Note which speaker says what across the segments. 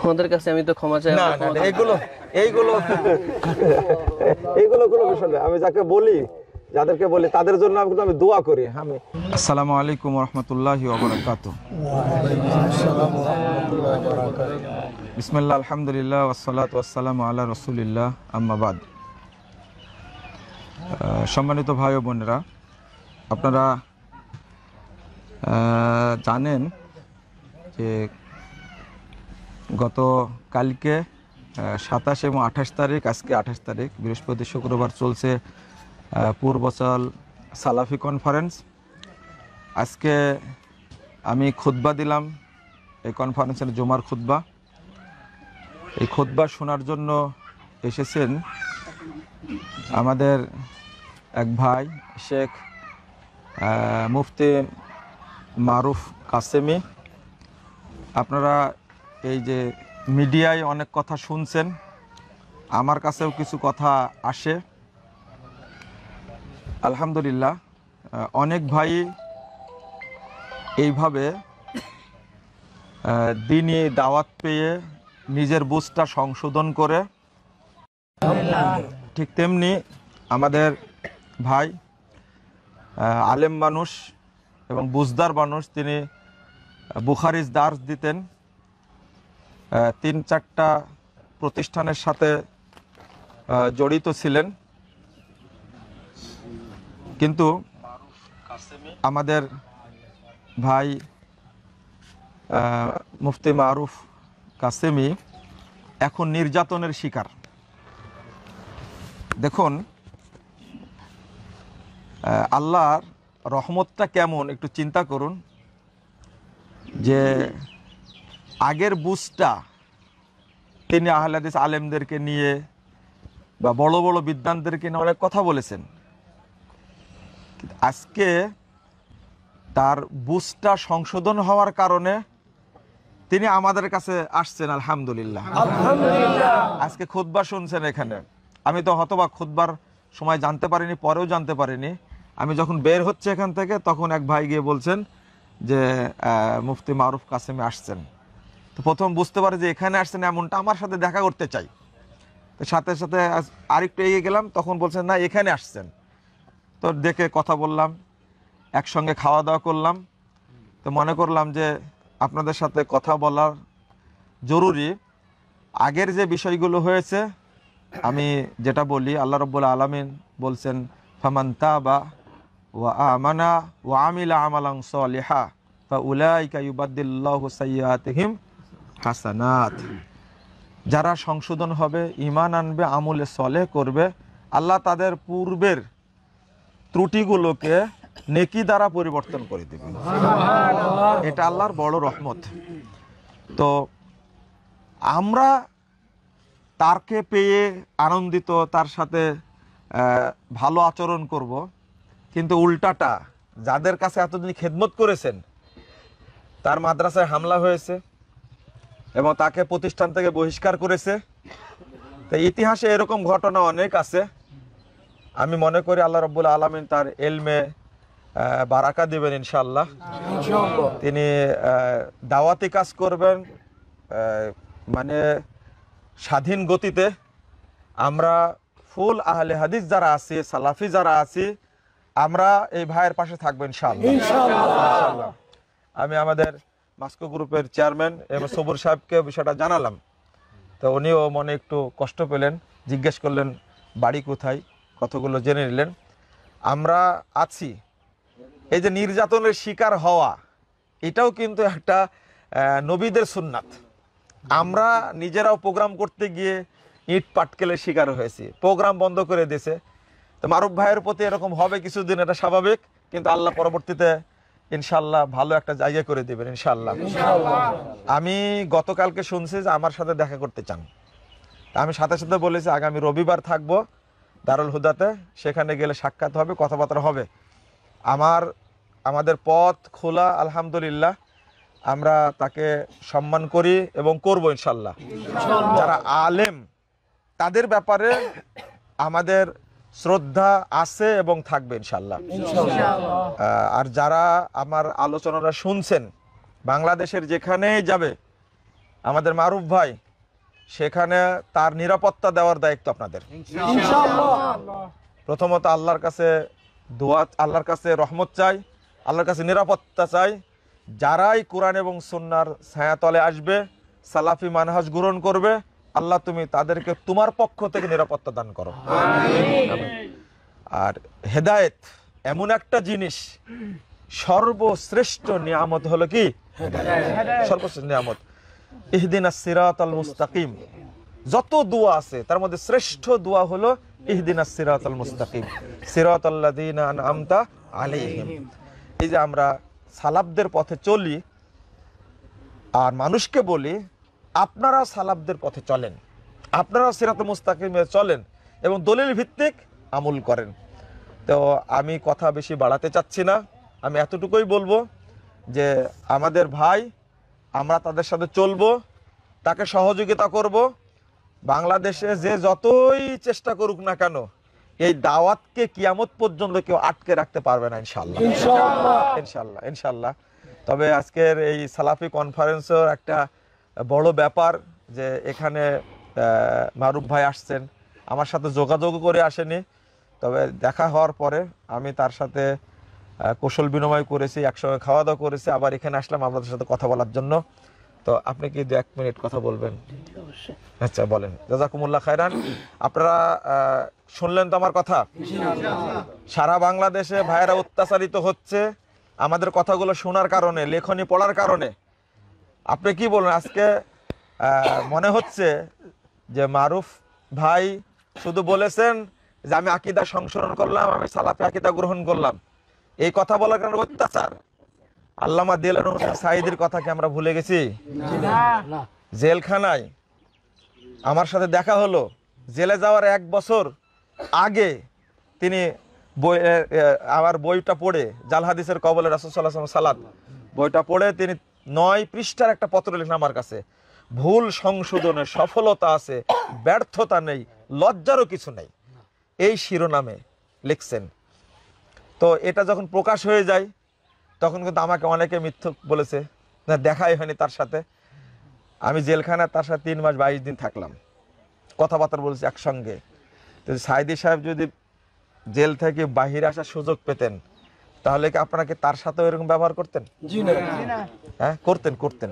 Speaker 1: আমাদের কাছে আমি তো ক্ষমা চাই।
Speaker 2: না না এইগুলো এইগুলো এইগুলো কোনো বিষয় না। আমি যাকে বলি, যাদেরকে বলি তাদের জন্য আমি দোয়া করি। আমি আসসালামু আলাইকুম ওয়া রাহমাতুল্লাহি ওয়া বারাকাতুহু। বিসমিল্লাহ, আলহামদুলিল্লাহ, ওয়াসসালাতু ওয়াসসালামু আলা রাসূলিল্লাহ, আম্মা বাদ। সম্মানিত ভাই ও বোনেরা, আপনারা জানেন যে গত কালকে 27 এবং 28 তারিখ, আজকে 28 তারিখ, বৃহস্পতি শুক্রবার চলছে পূর্বচল সালাফি কনফারেন্স। আজকে আমি খুতবা দিলাম, এই কনফারেন্সের জুমার খুতবা। এই খুতবা শোনার জন্য এসেছেন আমাদের এক ভাই শেখ মুফতি মারুফ কাসেমি। আপনারা এই যে মিডিয়ায় অনেক কথা শুনছেন, আমার কাছেও কিছু কথা আসে। আলহামদুলিল্লাহ, অনেক ভাই এইভাবে দ্বীনি দাওয়াত পেয়ে নিজের বুঝটা সংশোধন করে, ঠিক তেমনি আমাদের ভাই আলেম মানুষ এবং বুঝদার মানুষ, তিনি বুখারিজ দার্স দিতেন, 3-4টা প্রতিষ্ঠানের সাথে জড়িত ছিলেন। কিন্তু আমাদের ভাই মুফতি মারুফ কাসেমি এখন নির্যাতনের শিকার। দেখুন আল্লাহর রহমতটা কেমন একটু চিন্তা করুন, যে আগের বুঝটা তিনি আহলে হাদিস আলেমদেরকে নিয়ে বা বড় বড় বিদ্বানদেরকে নিয়ে অনেক কথা বলেছেন। আজকে তার বুঝটা সংশোধন হওয়ার কারণে তিনি আমাদের কাছে আসছেন। আলহামদুলিল্লাহ, আজকে খুতবা শুনছেন এখানে। আমি তো হতবাক, খুতবার সময় জানতে পারিনি, পরেও জানতে পারিনি। আমি যখন বের হচ্ছে এখান থেকে, তখন এক ভাই গিয়ে বলছেন যে মুফতি মারুফ কাসেমি আসছেন। তো প্রথম বুঝতে পারে যে এখানে আসছেন এমনটা, আমার সাথে দেখা করতে চাই। তো সাথে সাথে আরেকটু এগিয়ে গেলাম, তখন বলছেন না এখানে আসছেন। তো দেখে কথা বললাম, একসঙ্গে খাওয়া দাওয়া করলাম। তো মনে করলাম যে আপনাদের সাথে কথা বলার জরুরি। আগের যে বিষয়গুলো হয়েছে, আমি যেটা বলি, আল্লাহ রাব্বুল আলামিন বলছেন ফামান তাবা ওয়া আমানা ওয়া আমিলা আমালান সালিহা ফাউলাইকা ইউবাদদিলুল্লাহু সাইয়্যাতিহিম হাসানাত। যারা সংশোধন হবে, ঈমান আনবে, আমলে সলেহ করবে, আল্লাহ তাদের পূর্বের ত্রুটিগুলোকে নেকি দ্বারা পরিবর্তন করে দেবেন। এটা আল্লাহর বড় রহমত। তো আমরা তারকে পেয়ে আনন্দিত, তার সাথে ভালো আচরণ করব, কিন্তু উল্টাটা যাদের কাছে এতদিন খেদমত করেছেন, তার মাদ্রাসায় হামলা হয়েছে এবং তাকে প্রতিষ্ঠান থেকে বহিষ্কার করেছে। তো ইতিহাসে এরকম ঘটনা অনেক আছে। আমি মনে করি আল্লাহ রাব্বুল আলামিন তার ইলমে বারাকা দিবেন ইনশাআল্লাহ। তিনি দাওয়াতি কাজ করবেন মানে স্বাধীন গতিতে। আমরা ফুল আহলে হাদিস যারা আছি, সালাফি যারা আছি, আমরা এই ভাইয়ের পাশে থাকবো ইনশাআল্লাহ। আমি আমাদের মাস্কো গ্রুপের চেয়ারম্যান এবং সবুর সাহেবকে বিষয়টা জানালাম। তো উনিও মনে একটু কষ্ট পেলেন, জিজ্ঞেস করলেন বাড়ি কোথায়, কতগুলো জেনে নিলেন। আমরা আছি, এই যে নির্যাতনের শিকার হওয়া, এটাও কিন্তু একটা নবীদের সুন্নাত। আমরা নিজেরাও প্রোগ্রাম করতে গিয়ে ইট পাটকেলের শিকার হয়েছি, প্রোগ্রাম বন্ধ করে দিয়েছে। তো মারুফ ভাইয়ের প্রতি এরকম হবে কিছুদিন, এটা স্বাভাবিক, কিন্তু আল্লাহ পরবর্তীতে ইনশাল্লাহ ভালো একটা জায়গা করে দেবেন ইনশাল্লাহ। আমি গতকালকে শুনছি যে আমার সাথে দেখা করতে চান। আমি সাথে সাথে বলেছি আগামী রবিবার থাকবো দারুল হুদাতে, সেখানে গেলে সাক্ষাৎ হবে, কথাবার্তা হবে। আমাদের পথ খোলা, আলহামদুলিল্লাহ। আমরা তাকে সম্মান করি এবং করব ইনশাল্লাহ। যারা আলেম, তাদের ব্যাপারে আমাদের শ্রদ্ধা আছে এবং থাকবে ইনশাল্লাহ। আর যারা আমার আলোচনাটা শুনছেন, বাংলাদেশের যেখানেই যাবে, আমাদের মারুফ ভাই, সেখানে তার নিরাপত্তা দেওয়ার দায়িত্ব আপনাদের। প্রথমত আল্লাহর কাছে দোয়া, আল্লাহর কাছে রহমত চাই, আল্লাহর কাছে নিরাপত্তা চাই। যারাই কোরআন এবং সুন্নাহর ছায়াতলে আসবে, সালাফি মানহাজ গ্রহণ করবে, আল্লাহ তুমি তাদেরকে তোমার পক্ষ থেকে নিরাপত্তা দান করো। আর হেদায়েত এমন একটা জিনিস, সর্বশ্রেষ্ঠ নিয়ামত হলো কি? সর্বশ্রেষ্ঠ নিয়ামত। ইহদিনাস সিরাতাল মুস্তাকিম। যত দোয়া আছে তার মধ্যে শ্রেষ্ঠ দোয়া হলো ইহদিনাস সিরাতাল মুস্তাকিম, সিরাতাল্লাযীনা আনআমতা আলাইহিম। এই যে আমরা সালাফদের পথে চলি আর মানুষকে বলি আপনারা সালাফদের পথে চলেন, আপনারা সিরাতুল মুস্তাকিমে চলেন এবং দলিল ভিত্তিক আমল করেন। তো আমি কথা বেশি বাড়াতে চাচ্ছি না, আমি এতটুকুই বলবো যে আমাদের ভাই, আমরা তাদের সাথে চলবো, তাকে সহযোগিতা করব। বাংলাদেশে যে যতই চেষ্টা করুক না কেন, এই দাওয়াতকে কিয়ামত পর্যন্ত কেউ আটকে রাখতে পারবে না ইনশাআল্লাহ, ইনশাআল্লাহ, ইনশাআল্লাহ। তবে আজকের এই সালাফি কনফারেন্সের একটা বড় ব্যাপার যে এখানে মারুফ ভাই আসছেন, আমার সাথে যোগাযোগ করে আসেনি, তবে দেখা হওয়ার পরে আমি তার সাথে কৌশল বিনিময় করেছি, একসঙ্গে খাওয়া দাওয়া করেছি, আবার এখানে আসলাম আপনাদের সাথে কথা বলার জন্য। তো আপনি কি 1 মিনিট কথা বলবেন? আচ্ছা বলেন। জাযাকুমুল্লাহ খায়রান। আপনারা শুনলেন তো আমার কথা? সারা বাংলাদেশে ভাইয়েরা অত্যাচারিত হচ্ছে আমাদের কথাগুলো শোনার কারণে, লেখনী পড়ার কারণে। আপনি কি বলেন? আজকে মনে হচ্ছে যে মারুফ ভাই শুধু বলেছেন যে আমি আকীদা সংশোধন করলাম, আমি সালাফি আকীদা গ্রহণ করলাম, এই কথা বলার কারণে অত্যাচার। আল্লামা দিলওয়ার হোসেন সাঈদীর কথা কি আমরা ভুলে গেছি? জেলখানায় আমার সাথে দেখা হলো, জেলে যাওয়ার 1 বছর আগে তিনি আমার বইটা পড়ে, জাল হাদিসের কবলে রাসূল সাল্লাল্লাহু আলাইহি ওয়াসাল্লাম সালাত, বইটা পড়ে তিনি 9 পৃষ্ঠার একটা পত্র লিখলেন আমার কাছে। ভুল সংশোধনের সফলতা আছে, ব্যর্থতা নেই, লজ্জারও কিছু নেই, এই শিরোনামে লিখছেন। তো এটা যখন প্রকাশ হয়ে যায় তখন কিন্তু আমাকে অনেকে মিথ্যক বলেছে, না দেখাই হয়নি তার সাথে। আমি জেলখানায় তার সাথে 3 মাস 22 দিন থাকলাম, কথাবার্তা বলছি একসঙ্গে। তো সাঈদী সাহেব যদি জেল থেকে বাহিরে আসার সুযোগ পেতেন তাহলে কি আপনাকে তার সাথে এরকম ব্যবহার করতেন? হ্যাঁ করতেন, করতেন,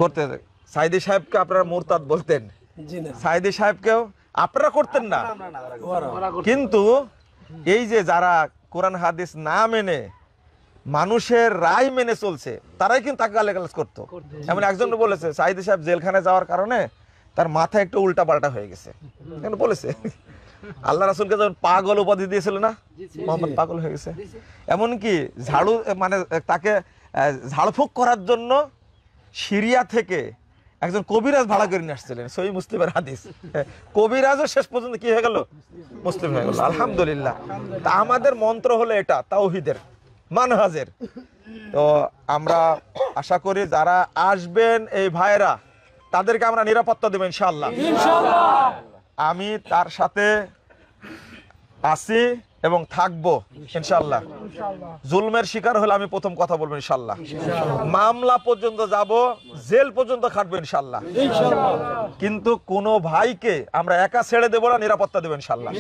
Speaker 2: করতেন। সাঈদী সাহেবকে আপনারা মুরতাদ বলতেন, সাঈদী সাহেবকেও আপনারা করতেন না। কিন্তু এই যে যারা কোরআন হাদিস না মেনে মানুষের রায় মেনে চলছে, তারাই কিন্তু তাকে গালাগালাজ করতো। এমন একজন বলেছে সাঈদী সাহেব জেলখানায় যাওয়ার কারণে তার মাথা একটু উল্টা পাল্টা হয়ে গেছে, বলেছে। আল্লাহ রাসূলকে যখন পাগল উপাধি দিয়েছিল না, মোহাম্মদ পাগল হয়ে গেছে। এমনকি ঝাড়ু মানে তাকে ঝাড়ফুঁক করার জন্য সিরিয়া থেকে একজন কবিরাজ ভাড়া করে নিয়ে আসছিলেন, সহিহ মুসলিমের হাদিস। কবিরাজও শেষ পর্যন্ত কি হয়ে গেল? মুসলিম হয়ে গেল। আলহামদুলিল্লাহ। তা আমাদের মন্ত্র হলো এটা, তাওহীদের, মানহাজের। তো আমরা আশা করি যারা আসবেন এই ভাইরা, তাদেরকে আমরা নিরাপত্তা দেব ইনশাআল্লাহ। আমি তার সাথে আছি এবং থাকবো ইনশাআল্লাহ। জুলমের শিকার হলে আমি প্রথম কথা বলবো ইনশাআল্লাহ, মামলা পর্যন্ত যাব, জেল পর্যন্ত খাটবো ইনশাআল্লাহ। কিন্তু কোন ভাইকে আমরা একা ছেড়ে দেব না, নিরাপত্তা দেব ইনশাআল্লাহ।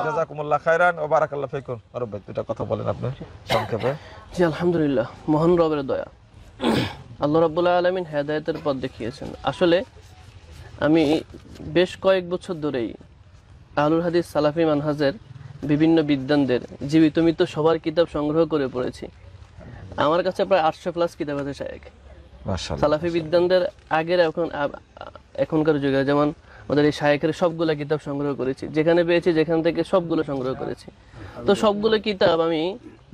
Speaker 2: জাযাকুমুল্লাহ খায়রান ওয়া বারাকাল্লাহু ফিকুম। আরব ভাই দুটো কথা বলেন আপনি সংক্ষেপে।
Speaker 1: জি আলহামদুলিল্লাহ, মহান রবের দয়া, আল্লাহ রাব্বুল আলামিন হেদায়েতের পথ দেখিয়েছেন। আসলে আমি বেশ কয়েক বছর ধরেই আহলুল হাদিস সালাফি মানহাজের বিভিন্ন বিদ্বানদের জীবিত মৃত সবার কিতাব সংগ্রহ করে পড়েছি। আমার কাছে প্রায় 800+ কিতাব আছে শায়েখ।
Speaker 2: মাশাআল্লাহ।
Speaker 1: সালাফি বিদ্বানদের আগের এখনকার যুগে যেমন আমাদের এই শায়েখের সবগুলো কিতাব সংগ্রহ করেছি, যেখানে পেয়েছি যেখান থেকে সবগুলো সংগ্রহ করেছি। তো সবগুলো কিতাব আমি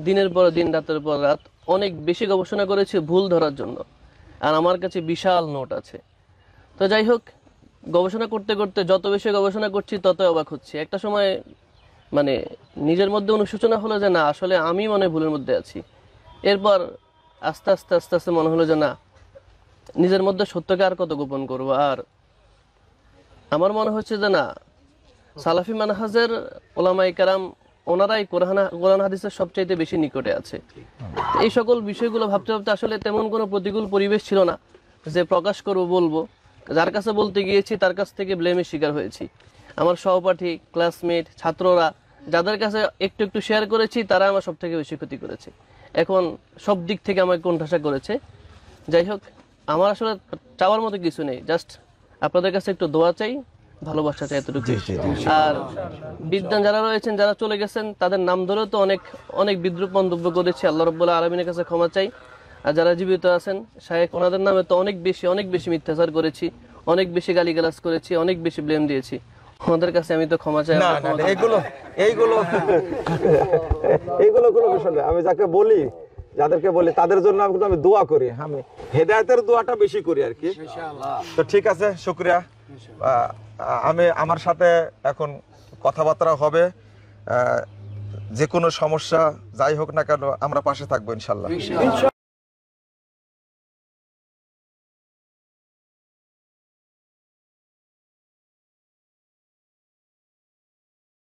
Speaker 1: দিনের পর দিন, রাতের পর রাত অনেক বেশি গবেষণা করেছি ভুল ধরার জন্য, আর আমার কাছে বিশাল নোট আছে। তো যাই হোক, গবেষণা করতে করতে যত বেশি গবেষণা করছি তত অবাক হচ্ছি। একটা সময় মানে নিজের মধ্যে অনুশোচনা হলো যে না, আসলে আমি মনে ভুলের মধ্যে আছি। এরপর আস্তে আস্তে আস্তে আস্তে মনে হলো যে না, নিজের মধ্যে সত্যকে আর কত গোপন করবো। আর আমার মনে হচ্ছে যে না, সালাফি মানহাজের ওলামায়ে কেরাম ওনারাই কোরআন হাদিসের সবচাইতে বেশি নিকটে আছে। এই সকল বিষয়গুলো ভাবতে ভাবতে আসলে তেমন কোনো প্রতিকূল পরিবেশ ছিল না। যে প্রকাশ করব বলবো, যার কাছে বলতে গিয়েছি তার কাছ থেকে ব্লেমের শিকার হয়েছি। আমার সহপাঠী, ক্লাসমেট, ছাত্ররা যাদের কাছে একটু একটু শেয়ার করেছি তারা আমার সব থেকে বেশি ক্ষতি করেছে। এখন সব দিক থেকে আমাকে কোণঠাসা করেছে। যাই হোক, আমার আসলে চাওয়ার মতো কিছু নেই, জাস্ট আপনাদের কাছে একটু দোয়া চাই, ভালোবাসা চাই, এতটুকু। আর বিদ্যান যারা রয়েছেন, যারা চলে গেছেন, তাদের নাম ধরেও তো অনেক অনেক বিদ্রুপ মন্তব্য করেছি, আল্লাহ রাব্বুল আলামিনের কাছে ক্ষমা চাই। আর যারা জীবিত আছেন শায়েখ, ওনাদের নামে তো অনেক বেশি মিথ্যাচার করেছি, অনেক বেশি গালিগালাজ করেছি, অনেক বেশি ব্লেম দিয়েছি। ওনাদের কাছে আমি তো ক্ষমা চাই।
Speaker 2: না না না, এইগুলো এইগুলো এইগুলো কোনো বিষয় না। আমি যাকে বলি, যাদেরকে বলি তাদের জন্য আমি দোয়া করি, আমি হেদায়েতের দোয়াটা বেশি করি আর কি। তো ঠিক আছে, শুকরিয়া। আমি আমার সাথে এখন কথাবার্তা হবে, যে কোনো সমস্যা যাই হোক না কেন আমরা পাশে থাকবো ইনশাল্লাহ।